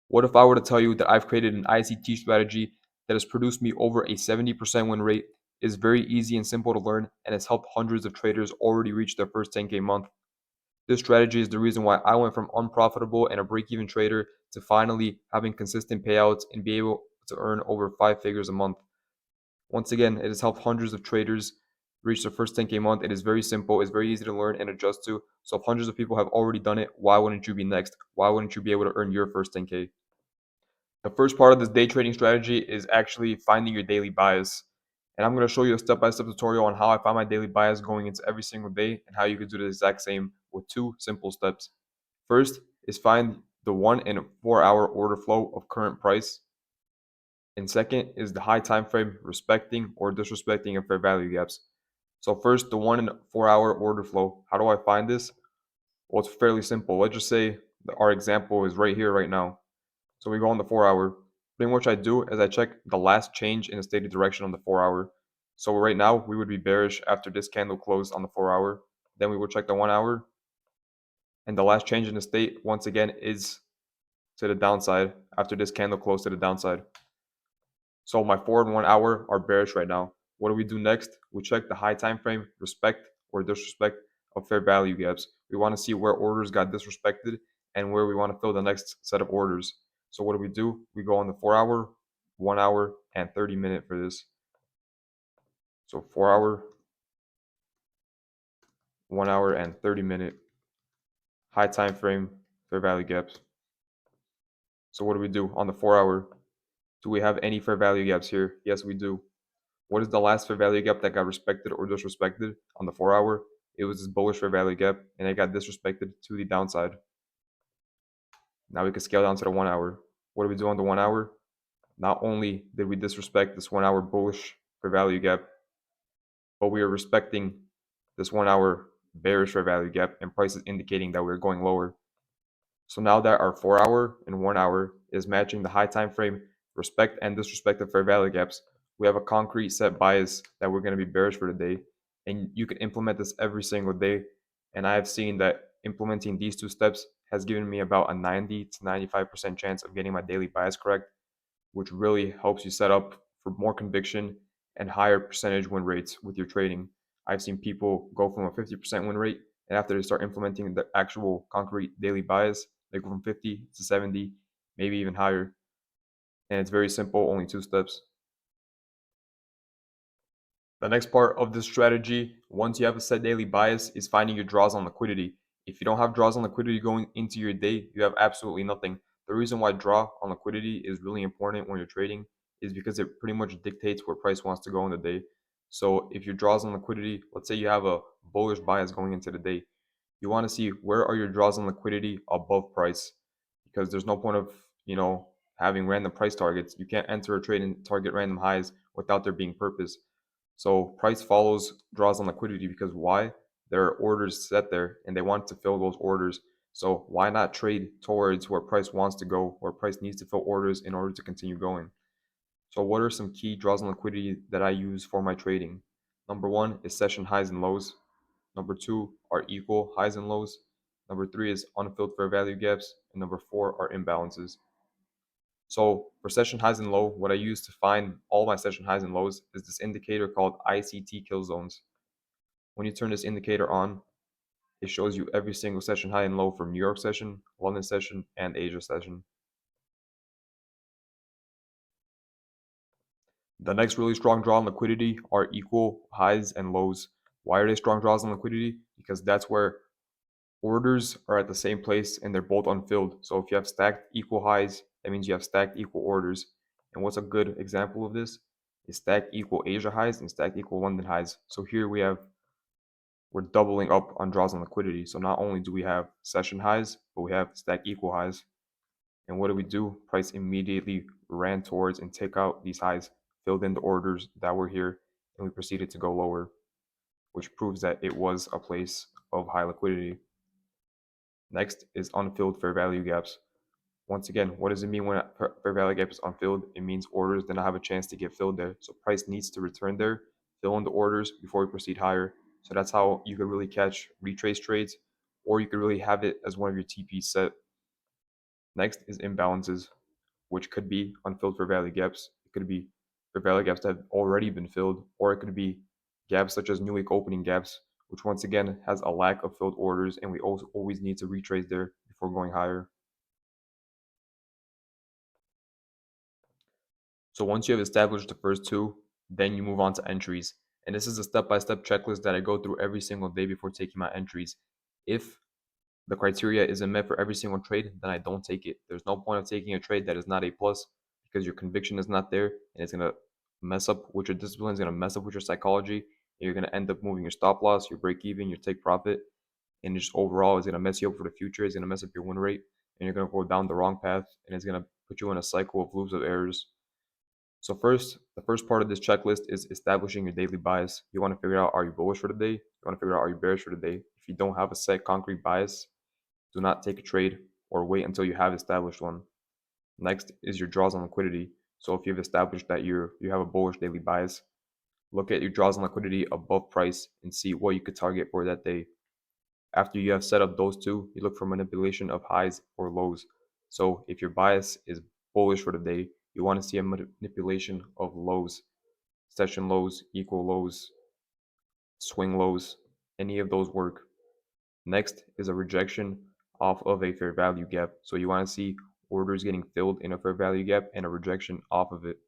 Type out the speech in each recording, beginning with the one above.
What if I were to tell you that I've created an ICT strategy that has produced me over a 70% win rate, is very easy and simple to learn, and has helped hundreds of traders already reach their first 10K month? This strategy is the reason why I went from unprofitable and a break-even trader to finally having consistent payouts and be able to earn over 5 figures a month. Once again, it has helped hundreds of traders reach their first 10K month. It is very simple, it's very easy to learn and adjust to. So if hundreds of people have already done it, why wouldn't you be next? Why wouldn't you be able to earn your first 10K? The first part of this day trading strategy is actually finding your daily bias. And I'm going to show you a step-by-step tutorial on how I find my daily bias going into every single day and how you can do the exact same with 2 simple steps. First is find the 1 and 4 hour order flow of current price. And second is the high time frame respecting or disrespecting of fair value gaps. So first, the 1 and 4 hour order flow. How do I find this? Well, it's fairly simple. Let's just say that our example is right here, right now. So we go on the 4 hour. Pretty much what I do is I check the last change in the stated direction on the 4 hour. So right now we would be bearish after this candle closed on the 4 hour. Then we would check the 1 hour. And the last change in the state, once again, is to the downside after this candle closed to the downside. So my 4 and 1 hour are bearish right now. What do we do next? We check the high time frame, respect or disrespect of fair value gaps. We want to see where orders got disrespected and where we want to fill the next set of orders. So what do? We go on the 4 hour, 1 hour, and 30-minute for this. So 4 hour, 1 hour, and 30-minute high time frame fair value gaps. So what do? On the 4 hour, do we have any fair value gaps here? Yes, we do. What is the last fair value gap that got respected or disrespected on the 4 hour? It was this bullish fair value gap, and it got disrespected to the downside. Now we can scale down to the 1 hour. What do we do on the 1 hour? Not only did we disrespect this 1 hour bullish fair value gap, but we are respecting this 1 hour bearish fair value gap, and price is indicating that we're going lower. So now that our 4 hour and 1 hour is matching the high time frame, respect and disrespect of fair value gaps, we have a concrete set bias that we're going to be bearish for the day. And you can implement this every single day. And I have seen that implementing these 2 steps has given me about a 90 to 95% chance of getting my daily bias correct, which really helps you set up for more conviction and higher percentage win rates with your trading. I've seen people go from a 50% win rate, and after they start implementing the actual concrete daily bias, they go from 50 to 70, maybe even higher. And it's very simple, only 2 steps. The next part of this strategy, once you have a set daily bias, is finding your draws on liquidity. If you don't have draws on liquidity going into your day, you have absolutely nothing. The reason why draw on liquidity is really important when you're trading is because it pretty much dictates where price wants to go in the day. So if your draws on liquidity, let's say you have a bullish bias going into the day, you want to see where are your draws on liquidity above price, because there's no point of, having random price targets. You can't enter a trade and target random highs without there being purpose. So price follows draws on liquidity because why? There are orders set there and they want to fill those orders. So why not trade towards where price wants to go, where price needs to fill orders in order to continue going? So what are some key draws on liquidity that I use for my trading? Number 1 is session highs and lows. Number 2 are equal highs and lows. Number 3 is unfilled fair value gaps. And number 4 are imbalances. So for session highs and low, what I use to find all my session highs and lows is this indicator called ICT kill zones. When you turn this indicator on, it shows you every single session high and low from New York session, London session, and Asia session. The next really strong draw on liquidity are equal highs and lows. Why are they strong draws on liquidity? Because that's where orders are at the same place and they're both unfilled. So if you have stacked equal highs, that means you have stacked equal orders. And what's a good example of this is stacked equal Asia highs and stacked equal London highs. So here we're doubling up on draws on liquidity. So not only do we have session highs, but we have stacked equal highs. And what do? Price immediately ran towards and take out these highs, filled in the orders that were here, and we proceeded to go lower, which proves that it was a place of high liquidity. Next is unfilled fair value gaps. Once again, what does it mean when a fair value gap is unfilled? It means orders did not have a chance to get filled there. So price needs to return there, fill in the orders before we proceed higher. So that's how you could really catch retrace trades, or you could really have it as one of your TPs set. Next is imbalances. which could be unfilled fair value gaps. It could be fair value gaps that have already been filled, or it could be gaps such as new week opening gaps, which once again has a lack of filled orders, and we also always need to retrace there before going higher. So once you have established the first two, then you move on to entries. And this is a step-by-step checklist that I go through every single day before taking my entries. If the criteria isn't met for every single trade, then I don't take it. There's no point of taking a trade that is not a plus because your conviction is not there, and it's gonna mess up with your discipline, it's gonna mess up with your psychology, and you're gonna end up moving your stop loss, your break even, your take profit, and just overall it's gonna mess you up for the future, it's gonna mess up your win rate, and you're gonna go down the wrong path, and it's gonna put you in a cycle of loops of errors. So first, the first part of this checklist is establishing your daily bias. You want to figure out, are you bullish for the day? You want to figure out, are you bearish for the day? If you don't have a set concrete bias, do not take a trade or wait until you have established one. Next is your draws on liquidity. So if you've established that you have a bullish daily bias, look at your draws on liquidity above price and see what you could target for that day. After you have set up those two, you look for manipulation of highs or lows. So if your bias is bullish for the day, you want to see a manipulation of lows, session lows, equal lows, swing lows, any of those work. Next is a rejection off of a fair value gap. So you want to see orders getting filled in a fair value gap and a rejection off of it.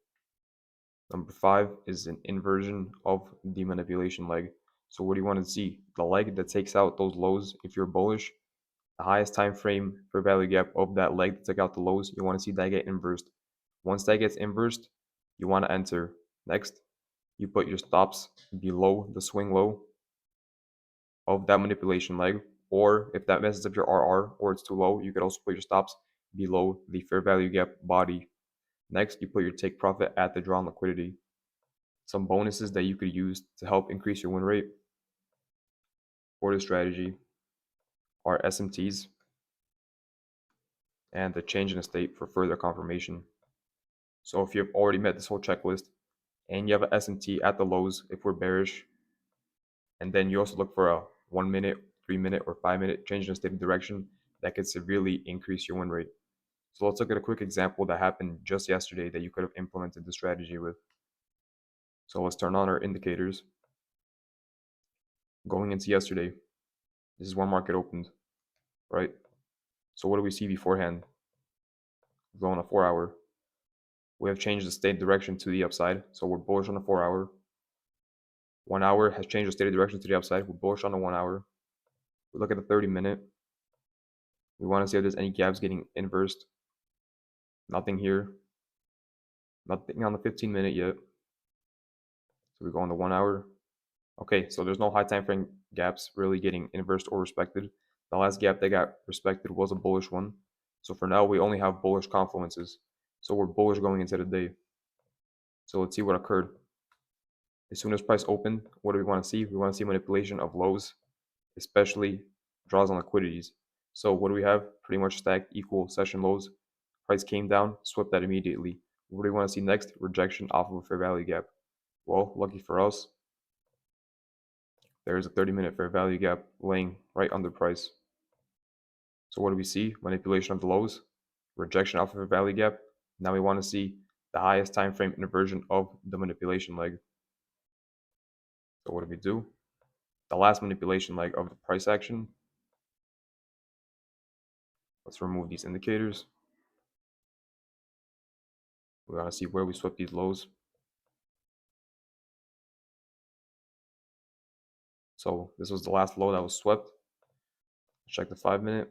Number 5 is an inversion of the manipulation leg. So what do you want to see? The leg that takes out those lows if you're bullish, the highest time frame fair value gap of that leg that took out the lows, you want to see that get inversed. Once that gets inversed, you want to enter. Next, you put your stops below the swing low of that manipulation leg, or if that messes up your RR or it's too low, you could also put your stops below the fair value gap body. Next, you put your take profit at the drawn liquidity. Some bonuses that you could use to help increase your win rate for this strategy are SMTs and the change in state for further confirmation. So if you've already met this whole checklist and you have an SMT at the lows if we're bearish, and then you also look for a 1 minute, 3 minute, or 5 minute change in state of direction, that could severely increase your win rate. So let's look at a quick example that happened just yesterday that you could have implemented the strategy with. So let's turn on our indicators. Going into yesterday, this is where market opened, right? So what do we see beforehand? Go on a 4 hour. We have changed the state direction to the upside, so we're bullish on the 4 hour. 1 hour has changed the state of direction to the upside. We're bullish on the 1 hour. We look at the 30 minute. We want to see if there's any gaps getting inversed. Nothing here. Nothing on the 15 minute yet. So we go on the 1 hour. Okay, so there's no high time frame gaps really getting inversed or respected. The last gap that got respected was a bullish one. So for now, we only have bullish confluences. So we're bullish going into the day. So let's see what occurred. As soon as price opened, what do we want to see? We want to see manipulation of lows, especially draws on liquidities. So what do we have? Pretty much stacked equal session lows. Price came down, swept that immediately. What do we want to see next? Rejection off of a fair value gap. Well, lucky for us, there's a 30-minute fair value gap laying right under price. So what do we see? Manipulation of the lows, rejection off of a value gap. Now we want to see the highest time frame inversion of the manipulation leg. So what do we do? The last manipulation leg of the price action. Let's remove these indicators. We want to see where we swept these lows. So this was the last low that was swept. Check the 5 minute,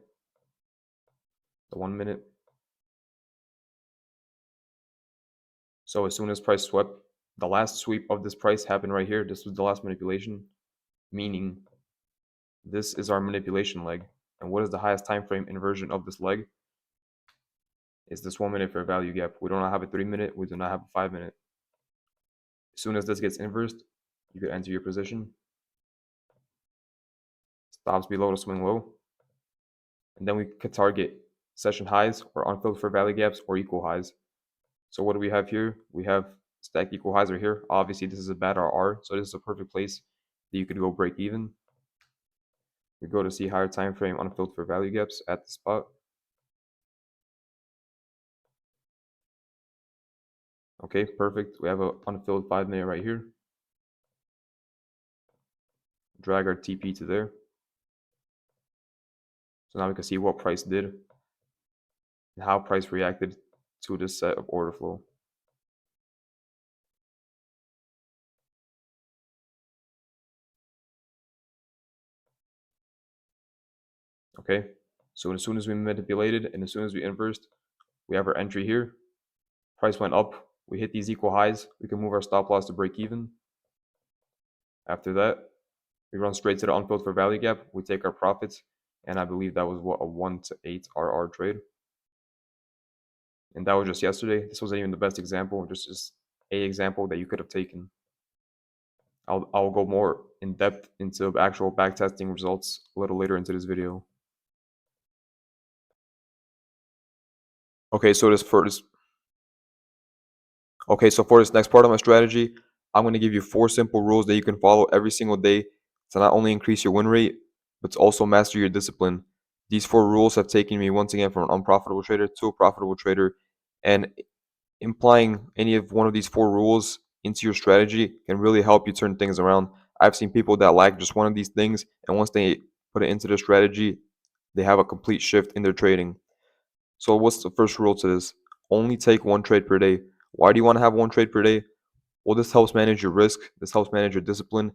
the 1 minute. So as soon as price swept, the last sweep of this price happened right here. This was the last manipulation, meaning this is our manipulation leg. And what is the highest time frame inversion of this leg? Is this 1 minute fair value gap. We do not have a 3 minute, we do not have a 5 minute. As soon as this gets inversed, you can enter your position. Stops below the swing low. And then we could target session highs or unfilled fair value gaps or equal highs. So what do we have here? We have stacked equal highs right here. Obviously, this is a bad RR, so this is a perfect place that you could go break even. We go to see higher time frame unfilled fair value gaps at the spot. Okay, perfect. We have a unfilled 5-minute right here. Drag our TP to there. So now we can see what price did and how price reacted to this set of order flow. Okay, so as soon as we manipulated and as soon as we inversed, we have our entry here. Price went up. We hit these equal highs. We can move our stop loss to break even. After that, we run straight to the unfilled for value gap. We take our profits. And I believe that was what, a 1 to 8 RR trade. And that was just yesterday. This wasn't even the best example, just a example that you could have taken. I'll go more in depth into actual backtesting results a little later into this video. Okay, so for this next part of my strategy, I'm going to give you 4 simple rules that you can follow every single day to not only increase your win rate, but to also master your discipline. These 4 rules have taken me once again from an unprofitable trader to a profitable trader, and implying any of one of these 4 rules into your strategy can really help you turn things around. I've seen people that lack just one of these things, and once they put it into their strategy, they have a complete shift in their trading. So what's the first rule to this? Only take 1 trade per day. Why do you want to have 1 trade per day? Well, this helps manage your risk, this helps manage your discipline,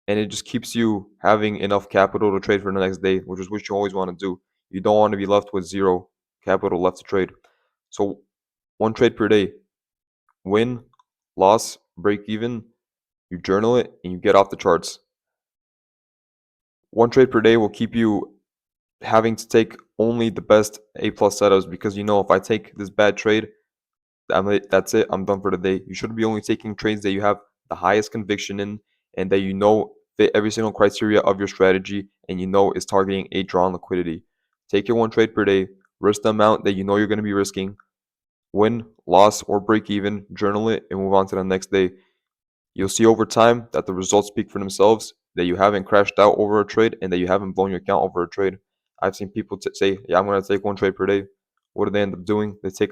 and it just keeps you having enough capital to trade for the next day, which is what you always want to do. You don't want to be left with 0 capital left to trade. So 1 trade per day. Win, loss, break even, you journal it, and you get off the charts. 1 trade per day will keep you having to take only the best A plus setups, because you know if I take this bad trade, that's it. I'm done for the day. You should be only taking trades that you have the highest conviction in and that you know fit every single criteria of your strategy and you know is targeting a drawn liquidity. Take your 1 trade per day, risk the amount that you know you're going to be risking, win, loss, or break even, journal it, and move on to the next day. You'll see over time that the results speak for themselves, that you haven't crashed out over a trade, and that you haven't blown your account over a trade. I've seen people say, "Yeah, I'm going to take 1 trade per day." What do they end up doing? They take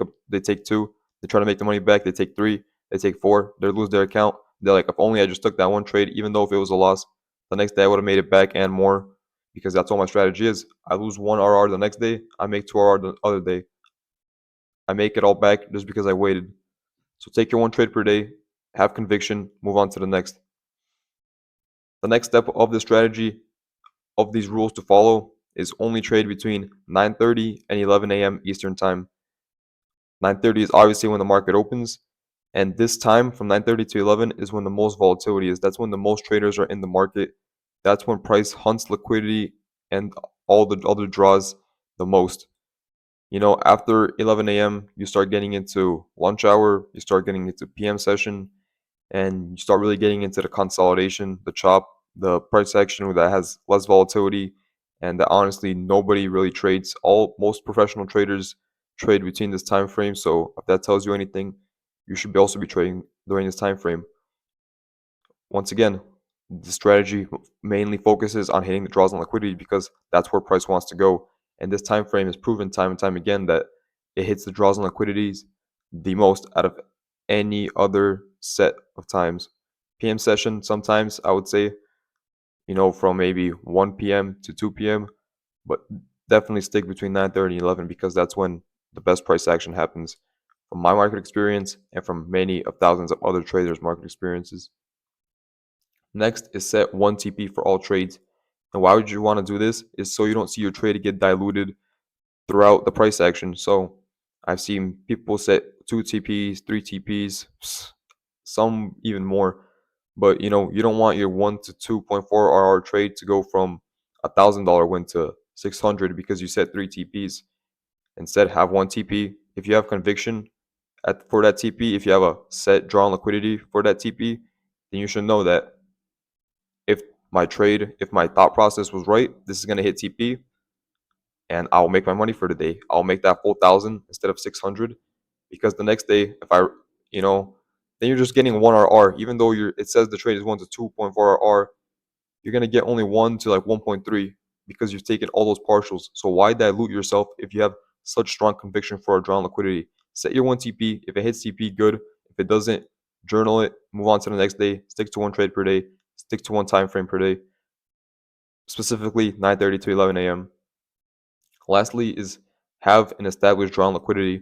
2. They try to make the money back. They take 3. They take 4. They lose their account. They're like, "If only I just took that 1 trade, even though if it was a loss, the next day I would have made it back and more." Because that's what my strategy is. I lose 1 RR the next day. I make 2 RR the other day. I make it all back just because I waited. So take your 1 trade per day, have conviction, move on to the next. The next step of the strategy of these rules to follow is only trade between 9:30 and 11 a.m. Eastern Time. 9:30 is obviously when the market opens, and this time from 9:30 to 11 is when the most volatility is. That's when the most traders are in the market. That's when price hunts liquidity and all the other draws the most. You know, after 11 a.m., you start getting into lunch hour, you start getting into PM session, and you start really getting into the consolidation, the chop, the price action that has less volatility, and that honestly nobody really trades. Most professional traders trade between this time frame. So if that tells you anything, you should also be trading during this time frame. Once again, the strategy mainly focuses on hitting the draws on liquidity because that's where price wants to go. And this time frame has proven time and time again that it hits the draws on liquidities the most out of any other set of times. PM session, sometimes I would say, from maybe 1 p.m. to 2 p.m., but definitely stick between 9:30 and 11 because that's when the best price action happens from my market experience and from many of thousands of other traders' market experiences. Next is set 1 TP for all trades. And why would you want to do this? Is so you don't see your trade get diluted throughout the price action. So I've seen people set 2 TPs, 3 TPs, some even more. But you don't want your 1 to 2.4 RR trade to go from $1,000 win to 600 because you set 3 TPs. Instead, have 1 TP. If you have conviction for that TP, if you have a set drawn liquidity for that TP, then you should know that if if my thought process was right, this is going to hit TP and I'll make my money for the day. I'll make that full 1,000 instead of 600 because the next day, then you're just getting 1 RR. Even though it says the trade is 1 to 2.4 RR, you're going to get only 1 to like 1.3 because you've taken all those partials. So why dilute yourself if you have such strong conviction for a drawn liquidity? Set your 1 TP. If it hits TP, good. If it doesn't, journal it, move on to the next day, stick to one trade per day, stick to one time frame per day, specifically 9:30 to 11 a.m. Lastly is have an established drawn liquidity.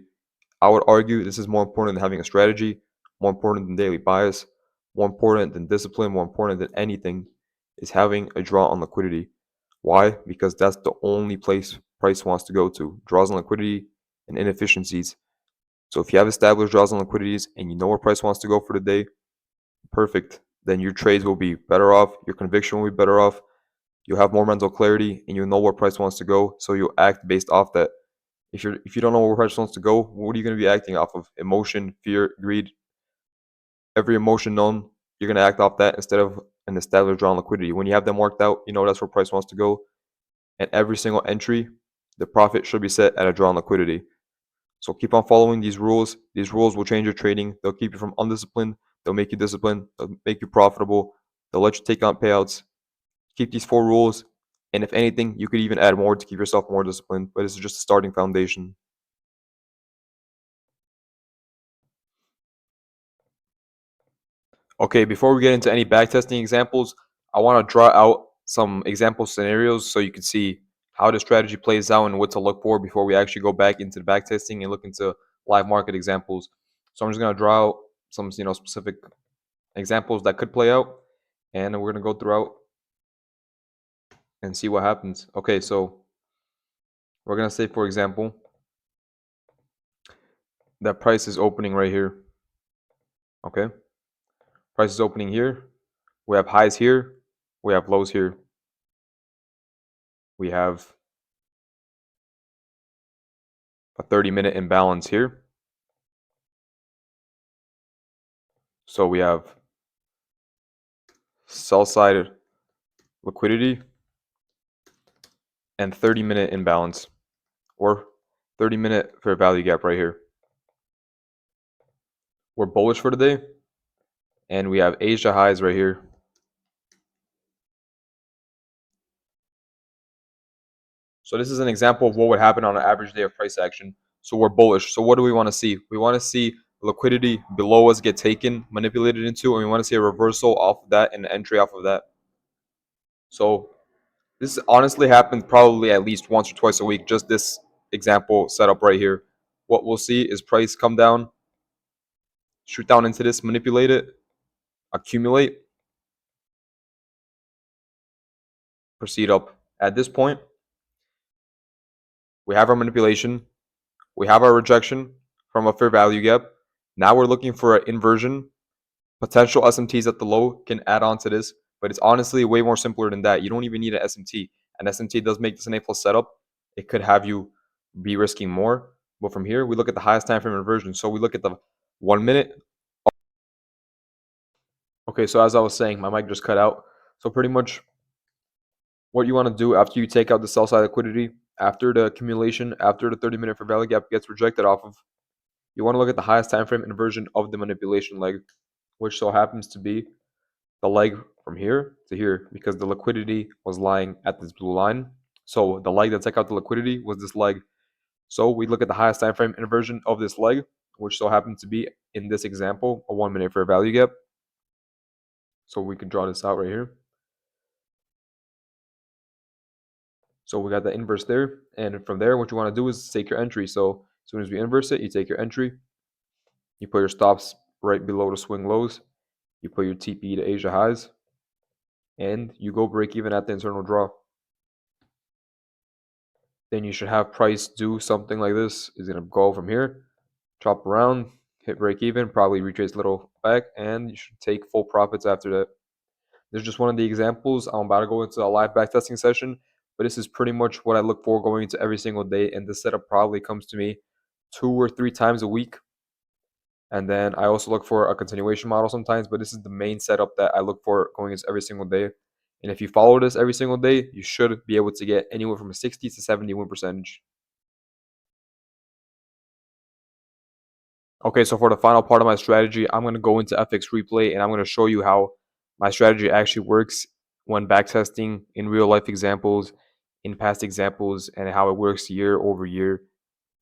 I would argue this is more important than having a strategy, more important than daily bias, more important than discipline, more important than anything is having a draw on liquidity. Why? Because that's the only place price wants to go to. Draws on liquidity and inefficiencies. So if you have established draws on liquidities and you know where price wants to go for the day, perfect. Then your trades will be better off, your conviction will be better off, you'll have more mental clarity, and you'll know where price wants to go. So you'll act based off that. If you don't know where price wants to go, what are you going to be acting off of? Emotion, fear, greed. Every emotion known, you're going to act off that instead of an established drawn liquidity. When you have them worked out, you know that's where price wants to go. And every single entry, the profit should be set at a drawn liquidity. So keep on following these rules. These rules will change your trading. They'll keep you from undisciplined. They'll make you disciplined. They'll make you profitable. They'll let you take on payouts. Keep these 4 rules. And if anything, you could even add more to keep yourself more disciplined. But this is just a starting foundation. Okay, before we get into any backtesting examples, I want to draw out some example scenarios so you can see how the strategy plays out and what to look for before we actually go back into the backtesting and look into live market examples. So I'm just going to draw out some specific examples that could play out, and we're going to go throughout and see what happens. Okay, so we're going to say, for example, that price is opening right here. Okay, price is opening here. We have highs here. We have lows here. We have a 30-minute imbalance here. So we have sell side liquidity and 30-minute imbalance, or 30-minute fair value gap right here. We're bullish for today, and we have Asia highs right here. So this is an example of what would happen on an average day of price action. So we're bullish. So what do we want to see? We want to see liquidity below us get taken, manipulated into, and we want to see a reversal off of that and an entry off of that. So this honestly happens probably at least once or twice a week, just this example setup right here. What we'll see is price come down, shoot down into this, manipulate it, accumulate, proceed up. At this point, we have our manipulation, we have our rejection from a fair value gap. Now we're looking for an inversion. Potential SMTs at the low can add on to this, but it's honestly way more simpler than that. You don't even need an SMT. An SMT does make this an A plus setup. It could have you be risking more. But from here, we look at the highest time frame inversion. So we look at the 1 minute. Okay, so as I was saying, my mic just cut out. So pretty much what you want to do after you take out the sell side liquidity, after the accumulation, after the 30-minute fair value gap gets rejected off of, you want to look at the highest time frame inversion of the manipulation leg, which so happens to be the leg from here to here, because the liquidity was lying at this blue line. So the leg that took out the liquidity was this leg. So we look at the highest time frame inversion of this leg, which so happens to be, in this example, a 1 minute fair value gap. So we can draw this out right here. So we got the inverse there. And from there, what you want to do is take your entry. So as soon as we inverse it, you take your entry. You put your stops right below the swing lows. You put your TP to Asia highs. And you go break even at the internal draw. Then you should have price do something like this. Is going to go from here, chop around, hit break even, probably retrace a little back, and you should take full profits after that. This is just one of the examples. I'm about to go into a live backtesting session, but this is pretty much what I look for going into every single day. And this setup probably comes to me 2 or 3 times a week. And then I also look for a continuation model sometimes, but this is the main setup that I look for going into every single day. And if you follow this every single day, you should be able to get anywhere from a 60 to 70 win percentage. Okay, so for the final part of my strategy, I'm going to go into FX replay and I'm going to show you how my strategy actually works when backtesting in real life examples, in past examples, and how it works year over year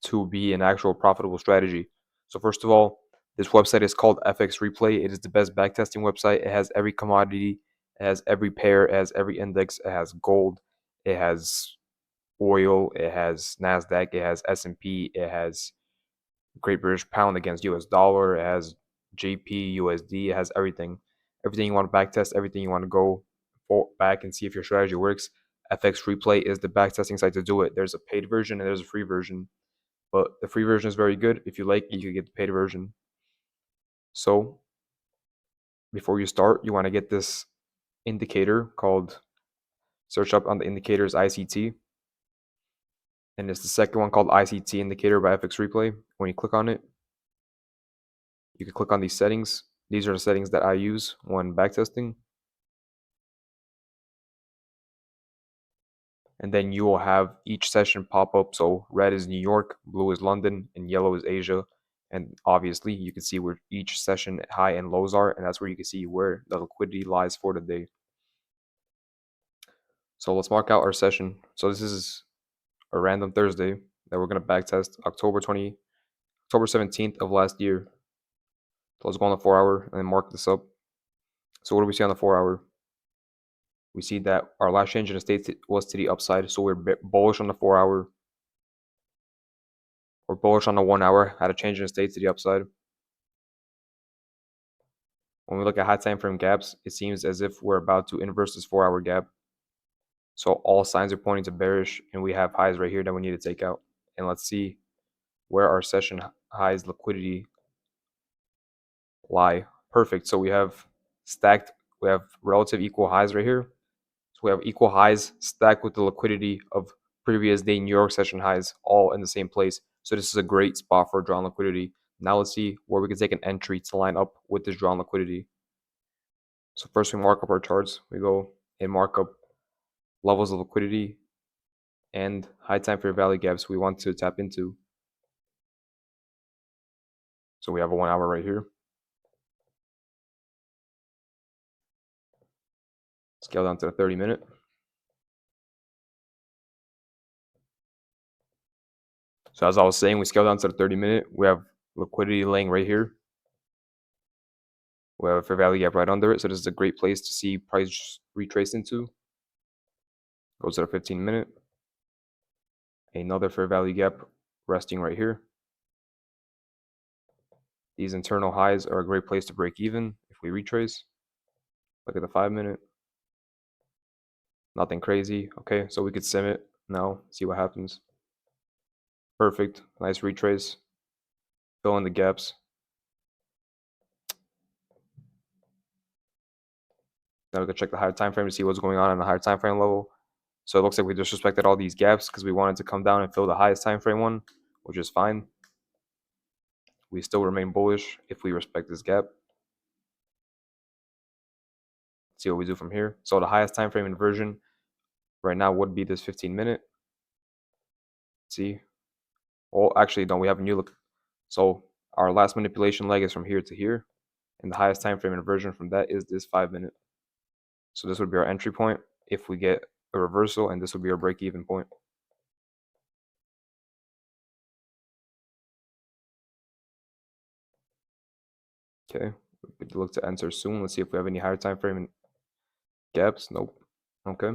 to be an actual profitable strategy. So first of all, This website is called FX Replay. It is the best backtesting website. It has every commodity, it has every pair, it has every index, it has gold, it has oil, it has Nasdaq, it has S&P, it has Great British Pound against US dollar, it has JP, USD, it has everything. Everything you want to backtest, everything you want to go back and see if your strategy works. FX Replay is the backtesting site to do it. There's a paid version and there's a free version. But the free version is very good. If you like it, you can get the paid version. So before you start, you want to get this indicator called, search up on the indicators ICT. And it's the second one called ICT indicator by FX Replay. When you click on it, you can click on these settings. These are the settings that I use when backtesting. And then you will have each session pop up. So red is New York, blue is London, and yellow is Asia. And obviously you can see where each session high and lows are, and that's where you can see where the liquidity lies for the day. So let's mark out our session. So this is a random Thursday that we're gonna backtest October 17th of last year. So let's go on the 4-hour and mark this up. So what do we see on the 4-hour? We see that our last change in the state was to the upside, so we're bullish on the 4-hour. We're bullish on the 1-hour, had a change in the state to the upside. When we look at high time frame gaps, it seems as if we're about to inverse this 4-hour gap. So all signs are pointing to bearish, and we have highs right here that we need to take out. And let's see where our session highs liquidity lie. Perfect. So we have stacked, we have relative equal highs right here. So we have equal highs stacked with the liquidity of previous day New York session highs all in the same place. So this is a great spot for drawn liquidity. Now let's see where we can take an entry to line up with this drawn liquidity. So first we mark up our charts. We go and mark up levels of liquidity and high time frame value gaps we want to tap into. So we have a 1-hour right here. Scale down to the 30-minute. So as I was saying, we scale down to the 30-minute. We have liquidity laying right here. We have a fair value gap right under it. So this is a great place to see price retrace into. Goes to the 15-minute. Another fair value gap resting right here. These internal highs are a great place to break even if we retrace. Look at the 5-minute. Nothing crazy. Okay, so we could sim it now, see what happens. Perfect. Nice retrace. Fill in the gaps. Now we can check the higher time frame to see what's going on the higher time frame level. So it looks like we disrespected all these gaps because we wanted to come down and fill the highest time frame one, which is fine. We still remain bullish if we respect this gap. Let's see what we do from here. So the highest time frame inversion right now would be this 15-minute. See? Well, actually, no, we have a new look. So our last manipulation leg is from here to here, and the highest time frame inversion from that is this 5-minute. So this would be our entry point if we get a reversal, and this would be our break-even point. Okay, we could look to enter soon. Let's see if we have any higher time frame gaps. Nope. Okay.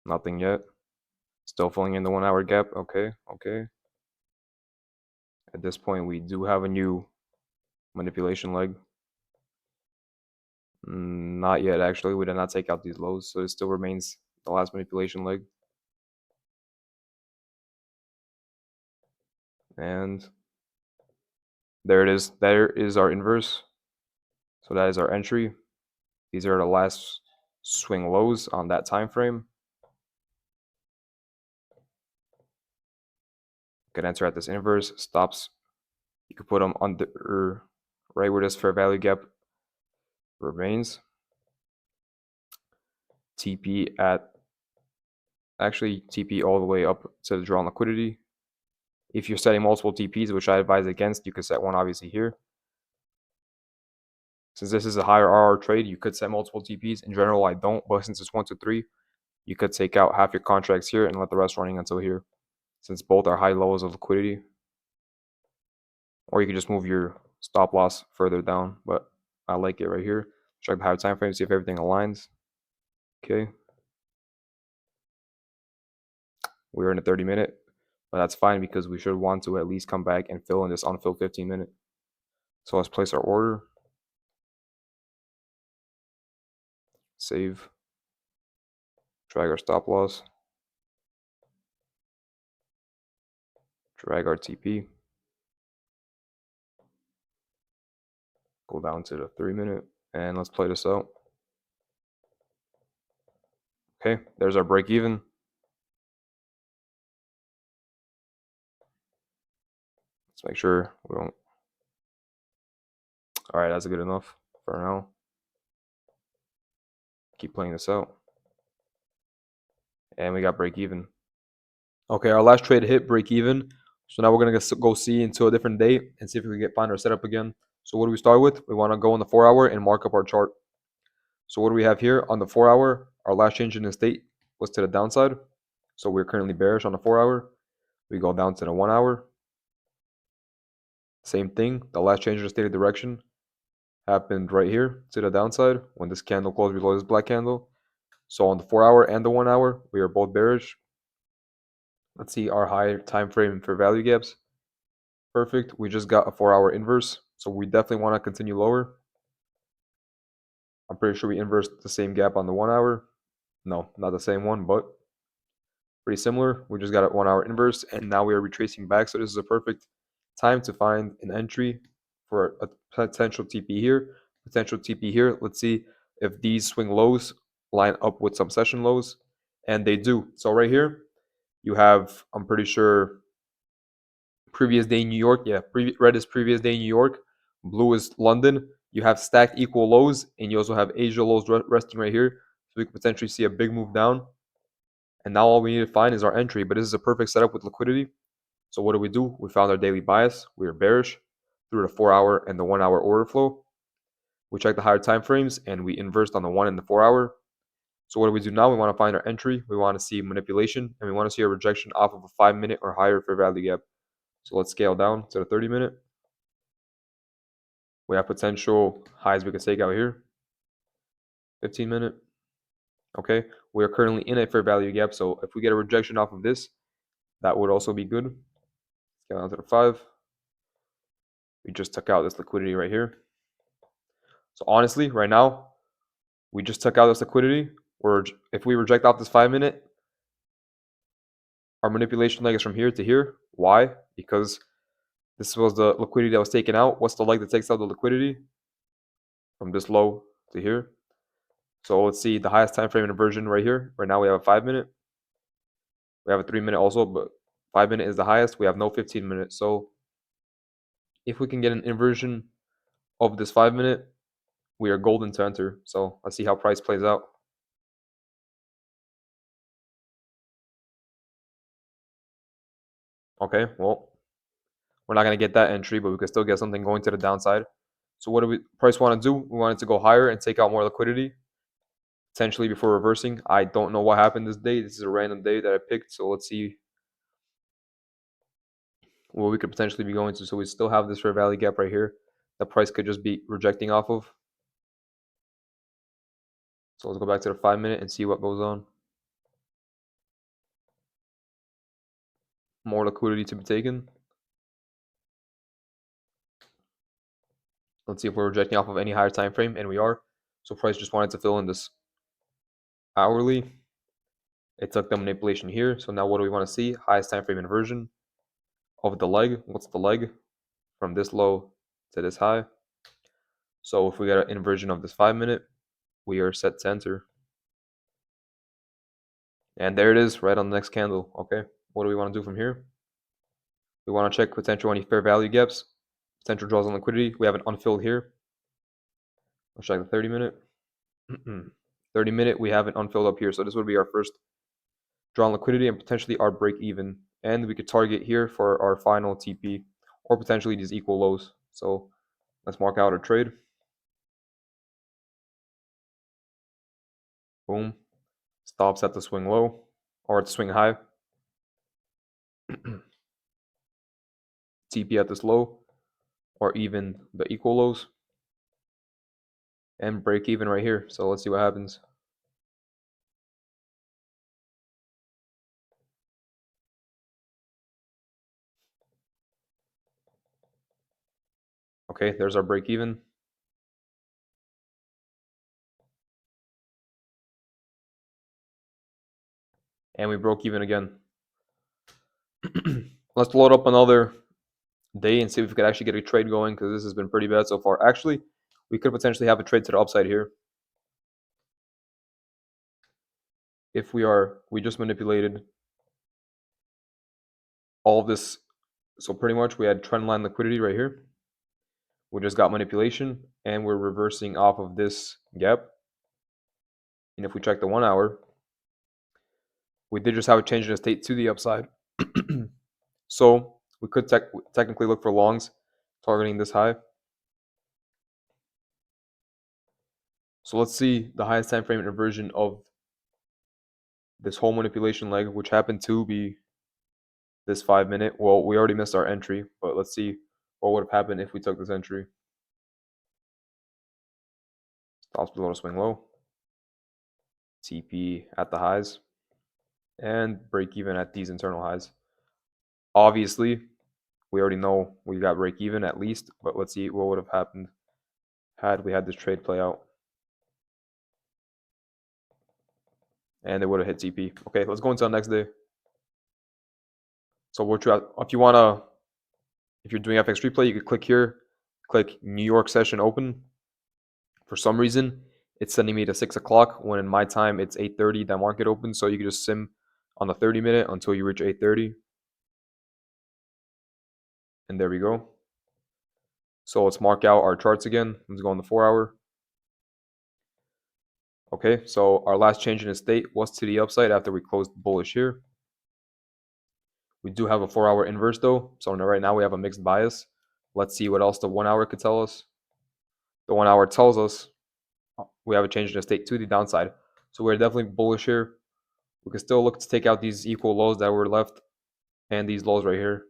Nothing yet. Still filling in the 1-hour gap. Okay, okay. At this point, we do have a new manipulation leg. Not yet, actually. We did not take out these lows, so it still remains the last manipulation leg. And there it is. There is our inverse. So that is our entry. These are the last swing lows on that time frame. You can enter at this inverse, stops. You can put them under right where this fair value gap remains. TP at, actually TP all the way up to the drawn liquidity. If you're setting multiple TPs, which I advise against, you could set one obviously here. Since this is a higher RR trade, you could set multiple TPs. In general, I don't, but since it's 1 to 3, You could take out half your contracts here and let the rest running until here, since both are high levels of liquidity. Or you could just move your stop loss further down, but I like it right here. Check the higher time frame, see if everything aligns. Okay. We're in a 30-minute, but that's fine because we should want to at least come back and fill in this unfilled 15-minute. So let's place our order. Save. Drag our stop loss. Drag our TP. Go down to the 3-minute, and let's play this out. Okay, there's our break even. Let's make sure we don't. All right, that's good enough for now. Keep playing this out. And we got break even. Okay, our last trade hit break even. So now we're gonna go see into a different day and see if we can find our setup again. So what do we start with? We want to go on the 4-hour and mark up our chart. So what do we have here on the 4-hour? Our last change in the state was to the downside. So we're currently bearish on the 4-hour. We go down to the 1-hour. Same thing. The last change in the stated direction happened right here to the downside when this candle closed below this black candle. So on the 4-hour and the 1-hour, we are both bearish. Let's see our high time frame for value gaps. Perfect. We just got a 4-hour inverse, so we definitely want to continue lower. I'm pretty sure we inversed the same gap on the 1-hour. No, not the same one, but pretty similar. We just got a 1-hour inverse, and now we are retracing back. So this is a perfect time to find an entry for a potential TP here, potential TP here. Let's see if these swing lows line up with some session lows, and they do. So right here, you have, I'm pretty sure, previous day in New York. Yeah, red is previous day in New York. Blue is London. You have stacked equal lows, and you also have Asia lows resting right here. So we could potentially see a big move down. And now all we need to find is our entry. But this is a perfect setup with liquidity. So what do? We found our daily bias. We are bearish through the 4-hour and the 1-hour order flow. We check the higher time frames, and we inversed on the 1 and the 4-hour. So what do we do now? We want to find our entry. We want to see manipulation, and we want to see a rejection off of a 5-minute or higher fair value gap. So let's scale down to the 30-minute. We have potential highs we can take out here. 15-minute. Okay. We are currently in a fair value gap. So if we get a rejection off of this, that would also be good. Scale down to the 5. We just took out this liquidity right here. So honestly, right now, we just took out this liquidity. If we reject off this 5-minute, our manipulation leg is from here to here. Why? Because this was the liquidity that was taken out. What's the leg that takes out the liquidity? From this low to here. So let's see the highest time frame inversion right here. Right now we have a 5-minute. We have a 3-minute also, but 5-minute is the highest. We have no 15-minute. So if we can get an inversion of this 5-minute, we are golden to enter. So let's see how price plays out. Okay, well, we're not going to get that entry, but we could still get something going to the downside. So what do we price want to do? We want it to go higher and take out more liquidity, potentially before reversing. I don't know what happened this day. This is a random day that I picked. So let's see what we could potentially be going to. So we still have this fair value gap right here. The price could just be rejecting off of. So let's go back to the 5-minute and see what goes on. More liquidity to be taken. Let's see if we're rejecting off of any higher time frame, and we are. So price just wanted to fill in this hourly. It took the manipulation here. So now what do we want to see? Highest time frame inversion of the leg. What's the leg? From this low to this high. So if we get an inversion of this 5-minute, we are set to enter. And there it is, right on the next candle. Okay, what do we want to do from here? We want to check potential any fair value gaps, potential draws on liquidity. We have an unfilled here. Let's check the 30-minute. 30-minute, we have an unfilled up here. So this would be our first draw on liquidity and potentially our break even. And we could target here for our final TP or potentially these equal lows. So let's mark out our trade. Boom. Stops at the swing low or at the swing high. TP at this low or even the equal lows. And break even right here. So let's see what happens. Okay, there's our break even. And we broke even again. Let's load up another day and see if we could actually get a trade going, because this has been pretty bad so far. Actually, we could potentially have a trade to the upside here. If we just manipulated all of this. So pretty much we had trendline liquidity right here. We just got manipulation and we're reversing off of this gap. And if we check the 1 hour, we did just have a change in the state to the upside. So we could technically look for longs targeting this high. So let's see the highest time frame inversion of this whole manipulation leg, which happened to be this 5 minute. Well, we already missed our entry, but let's see what would have happened if we took this entry. Stops below the swing low. TP at the highs. And break even at these internal highs. Obviously, we already know we got break even at least, but let's see what would have happened had we had this trade play out. And it would have hit TP. Okay, let's go into the next day. So if you're doing FX replay, you could click here, click New York session open. For some reason, it's sending me to 6 o'clock when in my time it's 8:30 that market opens. So you can just sim on the 30-minute until you reach 8:30. And there we go. So let's mark out our charts again. Let's go on the 4 hour. Okay, so our last change in the state was to the upside after we closed bullish here. We do have a 4 hour inverse though. So right now we have a mixed bias. Let's see what else the 1 hour could tell us. The 1 hour tells us we have a change in the state to the downside. So we're definitely bullish here. We can still look to take out these equal lows that were left and these lows right here.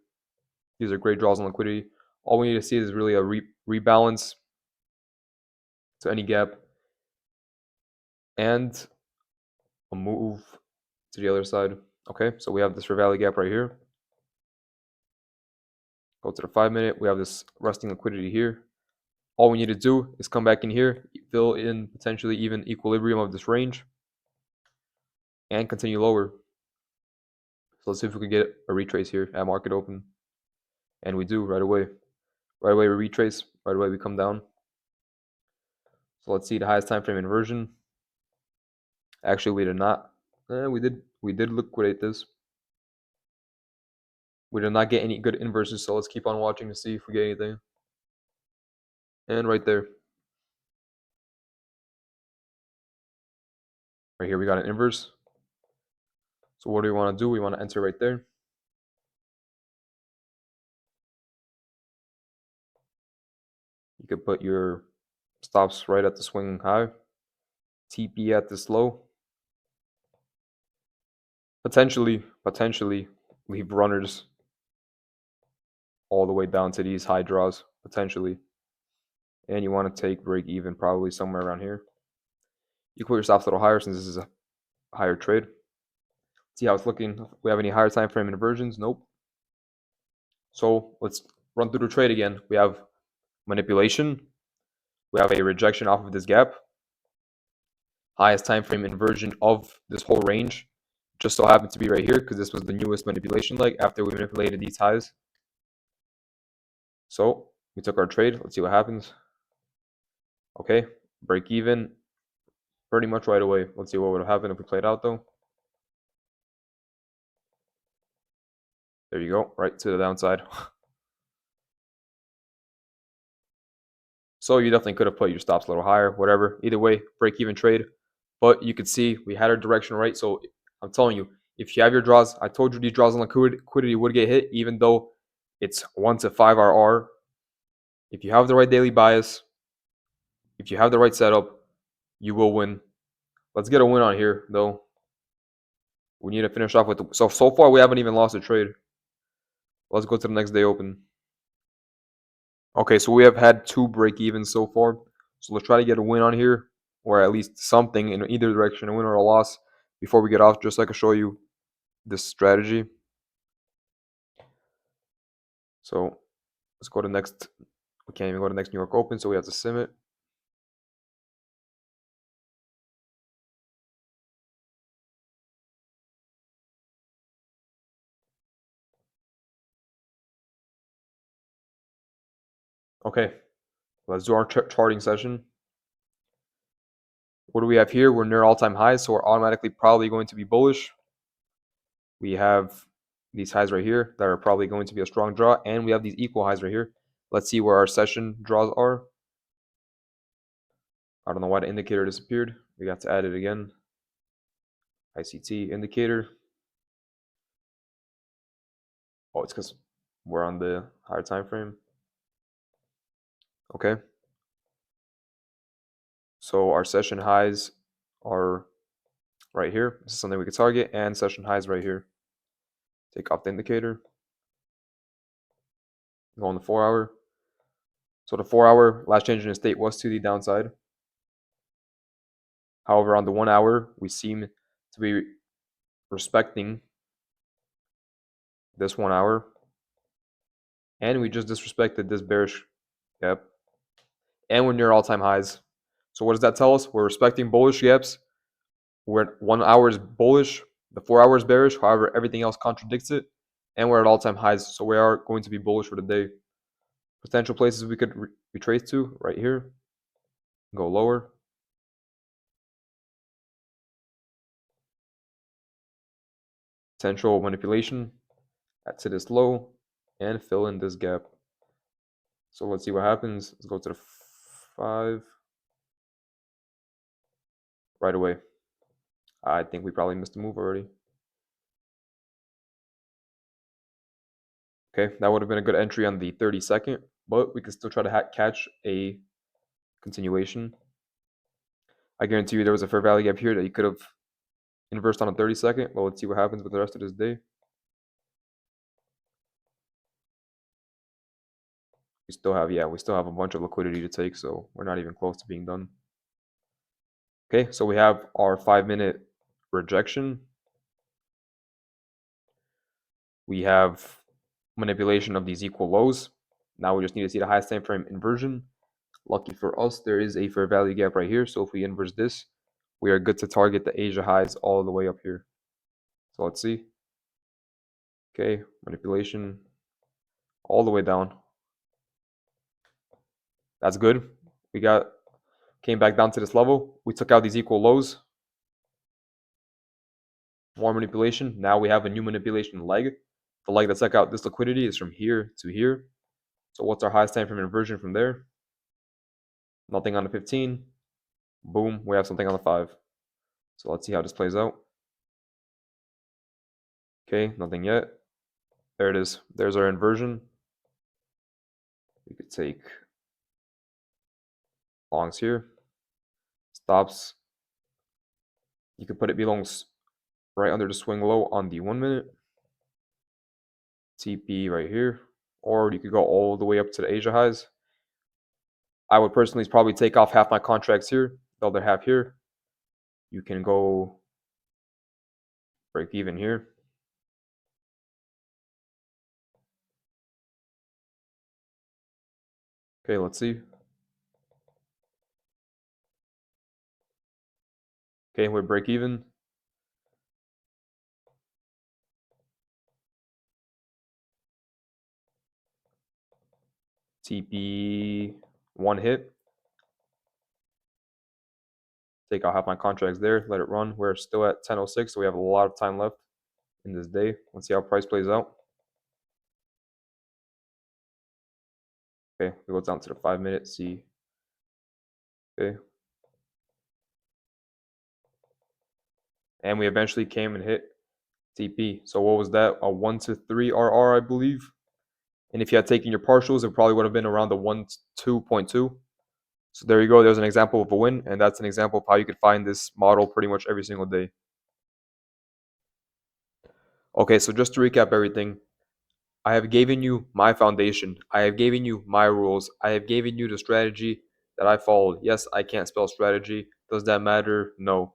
These are great draws on liquidity. All we need to see is really a rebalance to any gap and a move to the other side. Okay, so we have this Rivali gap right here. Go to the 5 minute. We have this resting liquidity here. All we need to do is come back in here, fill in potentially even equilibrium of this range, and continue lower. So let's see if we can get a retrace here at market open. And we do right away. Right away we retrace. Right away we come down. So let's see the highest time frame inversion. Actually, we did not. We did liquidate this. We did not get any good inverses, so let's keep on watching to see if we get anything. And right there. Right here we got an inverse. So what do we want to do? We want to enter right there. You could put your stops right at the swing high. TP at this low. Potentially leave runners all the way down to these high draws, potentially. And you want to take break even probably somewhere around here. You can put your stops a little higher since this is a higher trade. See how it's looking. If we have any higher time frame inversions? Nope. So let's run through the trade again. We have manipulation. We have a rejection off of this gap. Highest time frame inversion of this whole range just so happened to be right here because this was the newest manipulation leg after we manipulated these highs. So we took our trade. Let's see what happens. Okay, break even pretty much right away. Let's see what would have happened if we played out though. There you go, right to the downside. So you definitely could have put your stops a little higher, whatever. Either way, break even trade. But you could see we had our direction right. So I'm telling you, if you have your draws, I told you these draws on liquidity would get hit, even though it's 1 to 5 RR. If you have the right daily bias, if you have the right setup, you will win. Let's get a win on here, though. We need to finish off with so far we haven't even lost a trade. Let's go to the next day open. Okay, so we have had 2 break evens so far. So let's try to get a win on here, or at least something in either direction, a win or a loss, before we get off, just so I can show you this strategy. So let's go to next. We can't even go to next New York Open, so we have to sim it. Okay, let's do our charting session. What do we have here? We're near all-time highs, so we're automatically probably going to be bullish. We have these highs right here that are probably going to be a strong draw, and we have these equal highs right here. Let's see where our session draws are. I don't know why the indicator disappeared. We got to add it again. ICT indicator. Oh, it's because we're on the higher time frame. Okay. So our session highs are right here. This is something we could target, and session highs right here. Take off the indicator. Go on the 4-hour. So the 4-hour last change in state was to the downside. However, on the 1-hour, we seem to be respecting this 1-hour. And we just disrespected this bearish gap. And we're near all-time highs. So what does that tell us? We're respecting bullish gaps. We're at 1 hour is bullish. The 4-hour is bearish. However, everything else contradicts it. And we're at all-time highs. So we are going to be bullish for the day. Potential places we could retrace to right here. Go lower. Potential manipulation. That's to this low. And fill in this gap. So let's see what happens. Let's go to the 5. Right away. I think we probably missed a move already. Okay, that would have been a good entry on the 32nd, but we can still try to catch a continuation. I guarantee you there was a fair value gap here that you could have inversed on a 32nd. Well, let's see what happens with the rest of this day. We still have a bunch of liquidity to take, so we're not even close to being done. Okay, so we have our 5-minute rejection. We have manipulation of these equal lows. Now we just need to see the highest time frame inversion. Lucky for us, there is a fair value gap right here. So if we inverse this, we are good to target the Asia highs all the way up here. So let's see. Okay, manipulation all the way down. That's good. We came back down to this level. We took out these equal lows. More manipulation. Now we have a new manipulation leg. The leg that took out this liquidity is from here to here. So what's our highest time frame inversion from there? Nothing on the 15. Boom, we have something on the 5. So let's see how this plays out. Okay, nothing yet. There it is. There's our inversion. We could take longs here. Stops. You could put it below right under the swing low on the 1 minute. TP right here. Or you could go all the way up to the Asia highs. I would personally probably take off half my contracts here, the other half here. You can go break even here. Okay, let's see. Okay, we break even. TP 1 hit. Take out half my contracts there, let it run. We're still at 10:06, so we have a lot of time left in this day. Let's see how price plays out. Okay, we go down to the 5-minute, see. Okay. And we eventually came and hit TP. So what was that? A 1 to 3 RR, I believe. And if you had taken your partials, it probably would have been around the 1-2.2. So there you go. There's an example of a win, and that's an example of how you could find this model pretty much every single day. Okay, so just to recap everything, I have given you my foundation. I have given you my rules. I have given you the strategy that I followed. Yes, I can't spell strategy. Does that matter? No.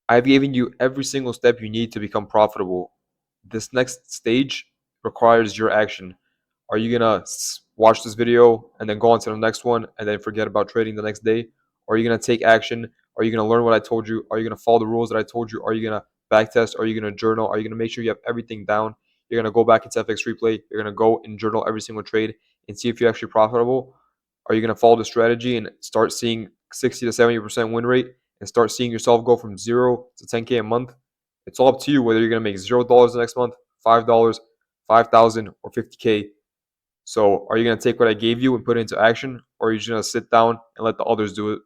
I've given you every single step you need to become profitable. This next stage requires your action. Are you gonna watch this video and then go on to the next one and then forget about trading the next day? Or are you gonna take action? Are you gonna learn what I told you? Are you gonna follow the rules that I told you? Are you gonna backtest? Are you gonna journal? Are you gonna make sure you have everything down? You're gonna go back into FX replay. You're gonna go and journal every single trade and see if you're actually profitable. Are you gonna follow the strategy and start seeing 60 to 70% win rate and start seeing yourself go from 0 to 10K a month? It's all up to you whether you're gonna make $0 the next month, $5, 5,000, or 50K. So are you going to take what I gave you and put it into action, or are you just going to sit down and let the others do it?